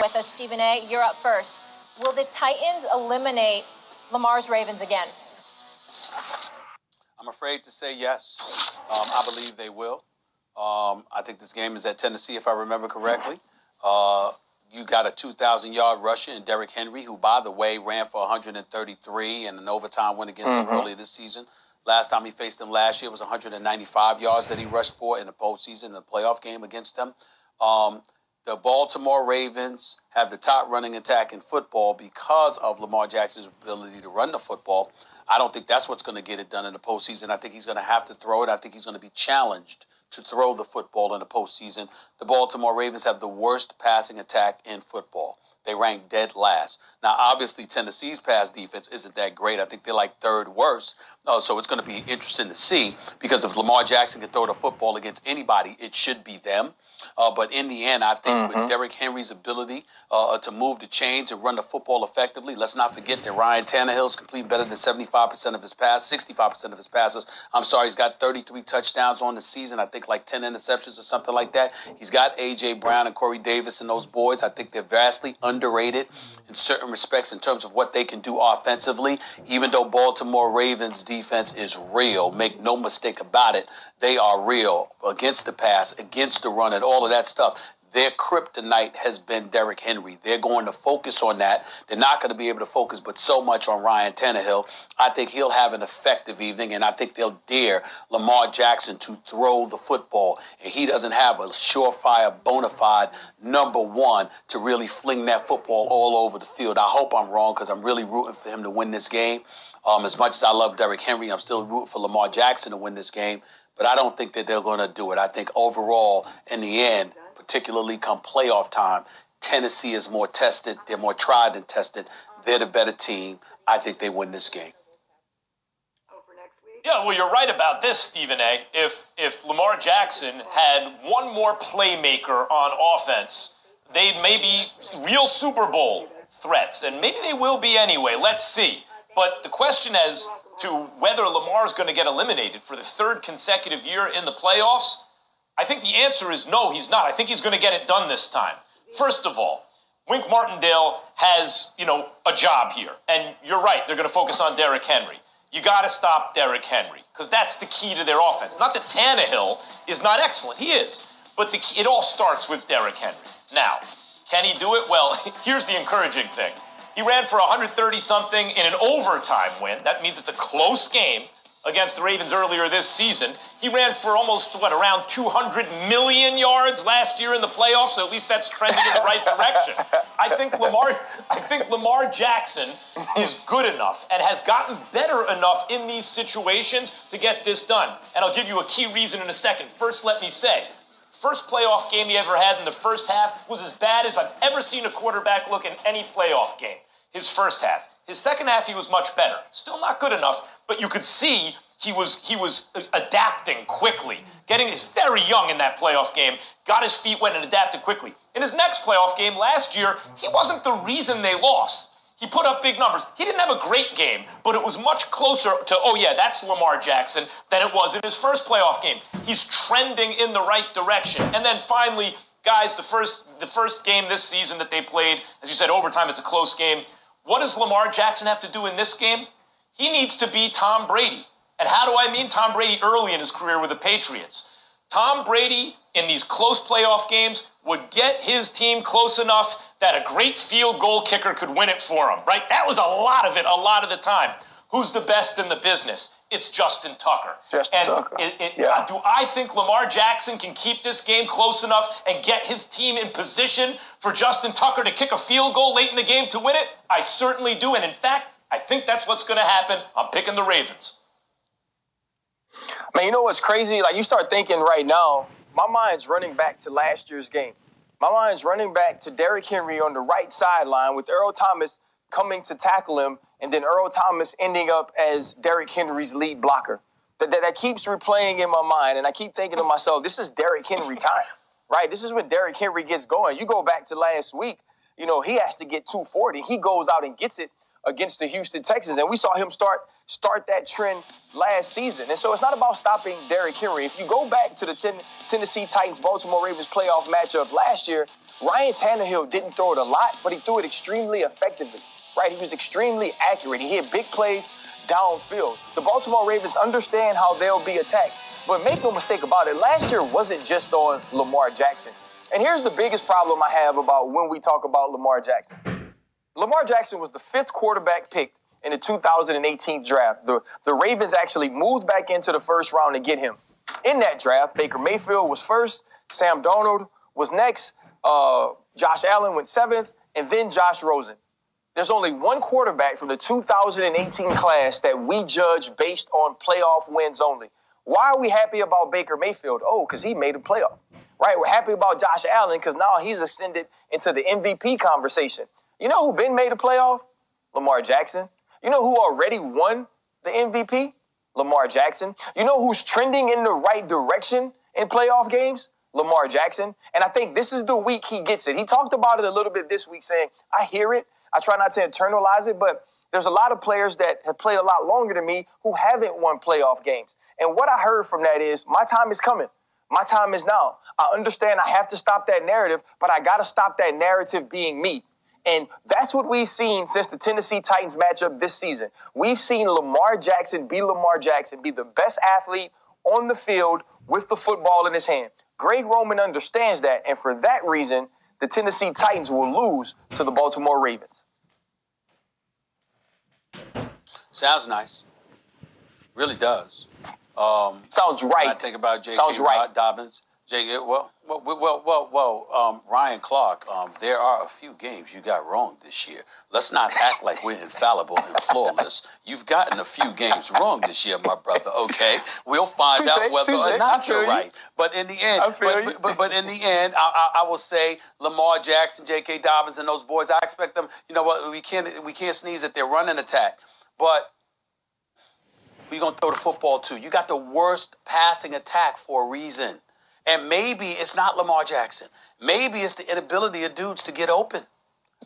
with us. Stephen A., you're up first. Will the Titans eliminate Lamar's Ravens again? I'm afraid to say yes. I believe they will. I think this game is at Tennessee, if I remember correctly. You got a 2,000-yard rusher in Derrick Henry, who, by the way, ran for 133 and an overtime win against them earlier this season. Last time he faced them last year was 195 yards that he rushed for in the postseason, in the playoff game against them. The Baltimore Ravens have the top running attack in football because of Lamar Jackson's ability to run the football. I don't think that's what's going to get it done in the postseason. I think he's going to have to throw it. I think he's going to be challenged to throw the football in the postseason. The Baltimore Ravens have the worst passing attack in football. They rank dead last. Now, obviously, Tennessee's pass defense isn't that great. I think they're like third worst. So it's going to be interesting to see, because if Lamar Jackson can throw the football against anybody, it should be them. But in the end, I think with Derrick Henry's ability to move the chains and run the football effectively, let's not forget that Ryan Tannehill's completing better than 75% of his passes, 65% of his passes. He's got 33 touchdowns on the season. I think like 10 interceptions or something like that. He's got A.J. Brown and Corey Davis and those boys. I think they're vastly underrated in certain respects in terms of what they can do offensively, even though Baltimore Ravens defense is real. Make no mistake about it. They are real against the pass, against the run, and all of that stuff. Their kryptonite has been Derrick Henry. They're going to focus on that. They're not going to be able to focus but so much on Ryan Tannehill. I think he'll have an effective evening, and I think they'll dare Lamar Jackson to throw the football. And he doesn't have a surefire, bona fide number one to really fling that football all over the field. I hope I'm wrong, because I'm really rooting for him to win this game. As much as I love Derrick Henry, I'm still rooting for Lamar Jackson to win this game. But I don't think that they're going to do it. I think overall, in the end, particularly come playoff time, Tennessee is more tested. They're more tried and tested. They're the better team. I think they win this game. Yeah, well, you're right about this, Stephen A. If Lamar Jackson had one more playmaker on offense, they'd maybe real Super Bowl threats, and maybe they will be anyway. Let's see. But the question as to whether Lamar is going to get eliminated for the third consecutive year in the playoffs, I think the answer is no, he's not. I think he's going to get it done this time. First of all, Wink Martindale has, a job here. And you're right, they're going to focus on Derrick Henry. You got to stop Derrick Henry, because that's the key to their offense. Not that Tannehill is not excellent. He is. But it all starts with Derrick Henry. Now, can he do it? Well, here's the encouraging thing. He ran for 130-something in an overtime win. That means it's a close game against the Ravens earlier this season. He ran for almost, around 200 million yards last year in the playoffs, so at least that's trending in the right direction. I think Lamar Jackson is good enough and has gotten better enough in these situations to get this done. And I'll give you a key reason in a second. First, let me say, first playoff game he ever had in the first half was as bad as I've ever seen a quarterback look in any playoff game. His first half. His second half, he was much better. Still not good enough, but you could see he was adapting quickly. He's very young in that playoff game, got his feet wet and adapted quickly. In his next playoff game last year, he wasn't the reason they lost. He put up big numbers. He didn't have a great game, but it was much closer to, oh yeah, that's Lamar Jackson, than it was in his first playoff game. He's trending in the right direction. And then finally, guys, the first game this season that they played, as you said, overtime, it's a close game. What does Lamar Jackson have to do in this game? He needs to be Tom Brady. And how do I mean Tom Brady early in his career with the Patriots? Tom Brady, in these close playoff games, would get his team close enough that a great field goal kicker could win it for him, right? That was a lot of the time. Who's the best in the business? It's Justin Tucker. Tucker. Do I think Lamar Jackson can keep this game close enough and get his team in position for Justin Tucker to kick a field goal late in the game to win it? I certainly do. And in fact, I think that's what's going to happen. I'm picking the Ravens. Man, you know what's crazy? Like, you start thinking right now, my mind's running back to last year's game. My mind's running back to Derrick Henry on the right sideline with Earl Thomas coming to tackle him, and then Earl Thomas ending up as Derrick Henry's lead blocker. That keeps replaying in my mind, and I keep thinking to myself, this is Derrick Henry time, right? This is when Derrick Henry gets going. You go back to last week, he has to get 240. He goes out and gets it against the Houston Texans, and we saw him start that trend last season. And so it's not about stopping Derrick Henry. If you go back to the Tennessee Titans-Baltimore Ravens playoff matchup last year, Ryan Tannehill didn't throw it a lot, but he threw it extremely effectively, right? He was extremely accurate. He hit big plays downfield. The Baltimore Ravens understand how they'll be attacked. But make no mistake about it, last year wasn't just on Lamar Jackson. And here's the biggest problem I have about when we talk about Lamar Jackson. Lamar Jackson was the 5th quarterback picked in the 2018 draft. The Ravens actually moved back into the first round to get him. In that draft, Baker Mayfield was first, Sam Darnold was next, Josh Allen went 7th, and then Josh Rosen. There's only one quarterback from the 2018 class that we judge based on playoff wins only. Why are we happy about Baker Mayfield? Oh, because he made a playoff, right? We're happy about Josh Allen because now he's ascended into the MVP conversation. You know who been made a playoff? Lamar Jackson. You know who already won the MVP? Lamar Jackson. You know who's trending in the right direction in playoff games? Lamar Jackson. And I think this is the week he gets it. He talked about it a little bit this week saying, I hear it. I try not to internalize it, but there's a lot of players that have played a lot longer than me who haven't won playoff games. And what I heard from that is, my time is coming. My time is now. I understand I have to stop that narrative, but I got to stop that narrative being me. And that's what we've seen since the Tennessee Titans matchup this season. We've seen Lamar Jackson, be the best athlete on the field with the football in his hand. Greg Roman understands that, and for that reason, the Tennessee Titans will lose to the Baltimore Ravens. Sounds nice. Really does. Sounds right. I think about J.K. Sounds right. Dobbins. Ryan Clark, there are a few games you got wrong this year. Let's not act like we're infallible and flawless. You've gotten a few games wrong this year, my brother, okay? We'll find out whether or not you're right. But in the end, but in the end, I will say Lamar Jackson, J.K. Dobbins, and those boys, I expect them, you know what, we can't sneeze at their running attack. But we're going to throw the football too. You got the worst passing attack for a reason. And maybe it's not Lamar Jackson. Maybe it's the inability of dudes to get open.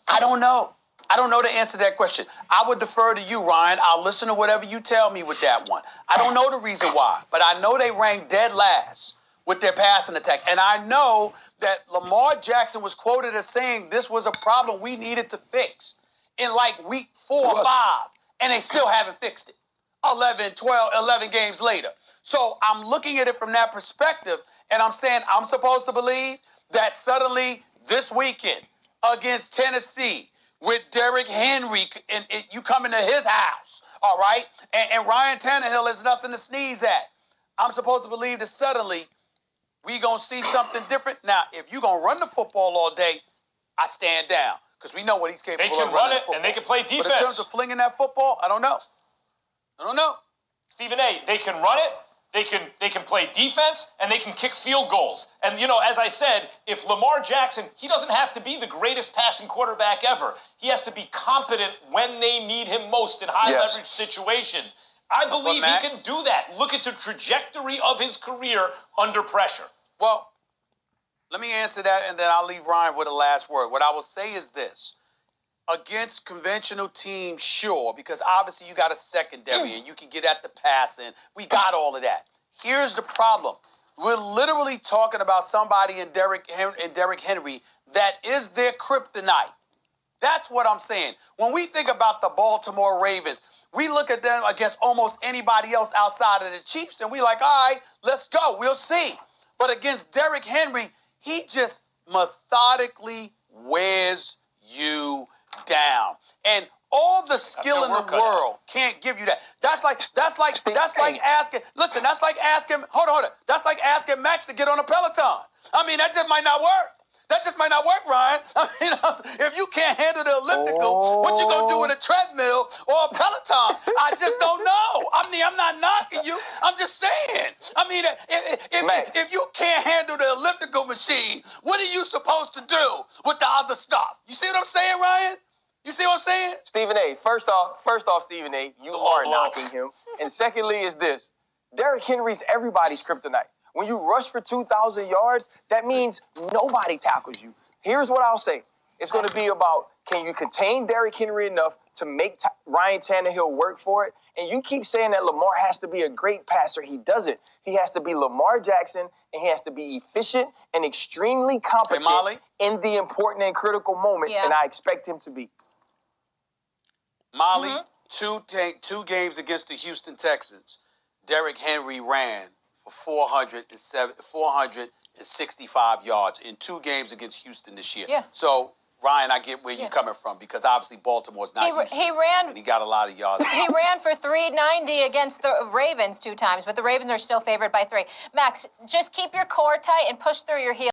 I don't know. I don't know the answer to that question. I would defer to you, Ryan. I'll listen to whatever you tell me with that one. I don't know the reason why, but I know they ranked dead last with their passing attack. And I know that Lamar Jackson was quoted as saying this was a problem we needed to fix in like week 4 or 5, and they still haven't fixed it. 11 games later. So I'm looking at it from that perspective, and I'm saying I'm supposed to believe that suddenly this weekend against Tennessee with Derrick Henry, and you come into his house, all right, and Ryan Tannehill is nothing to sneeze at. I'm supposed to believe that suddenly we going to see something different. Now, if you're going to run the football all day, I stand down because we know what he's capable of running. They can run it, and they can play defense. But in terms of flinging that football, I don't know. Stephen A., they can run it. They can play defense, and they can kick field goals. And, you know, as I said, if Lamar Jackson, he doesn't have to be the greatest passing quarterback ever. He has to be competent when they need him most in high-leverage situations. I believe he can do that. Look at the trajectory of his career under pressure. Well, let me answer that, and then I'll leave Ryan with a last word. What I will say is this. Against conventional teams, sure, because obviously you got a secondary and you can get at the passing. We got all of that. Here's the problem. We're literally talking about somebody in Derrick Henry that is their kryptonite. That's what I'm saying. When we think about the Baltimore Ravens, we look at them against almost anybody else outside of the Chiefs, and we like, all right, let's go. We'll see. But against Derrick Henry, he just methodically wears you down, and all the skill in the world can't give you that. That's like asking. Listen, that's like asking. Hold on. That's like asking Max to get on a Peloton. I mean, that just might not work. That just might not work, Ryan. I mean, if you can't handle the elliptical, what you gonna do with a treadmill or a Peloton? I just don't know. I mean, I'm not knocking you. I'm just saying. I mean, if you can't handle the elliptical machine, what are you supposed to do with the other stuff? You see what I'm saying, Ryan? You see what I'm saying? Stephen A., first off, Stephen A., you are knocking him. And secondly is this. Derrick Henry's everybody's kryptonite. When you rush for 2,000 yards, that means nobody tackles you. Here's what I'll say. It's going to be about, can you contain Derrick Henry enough to make Ryan Tannehill work for it? And you keep saying that Lamar has to be a great passer. He doesn't. He has to be Lamar Jackson, and he has to be efficient and extremely competent in the important and critical moments, and I expect him to be. Molly, two games against the Houston Texans, Derrick Henry ran for 465 yards in 2 games against Houston this year. Yeah. So, Ryan, I get where you're coming from, because obviously Baltimore's not Houston, he ran. and he got a lot of yards. He ran for 390 against the Ravens 2 times, but the Ravens are still favored by 3. Max, just keep your core tight and push through your heels.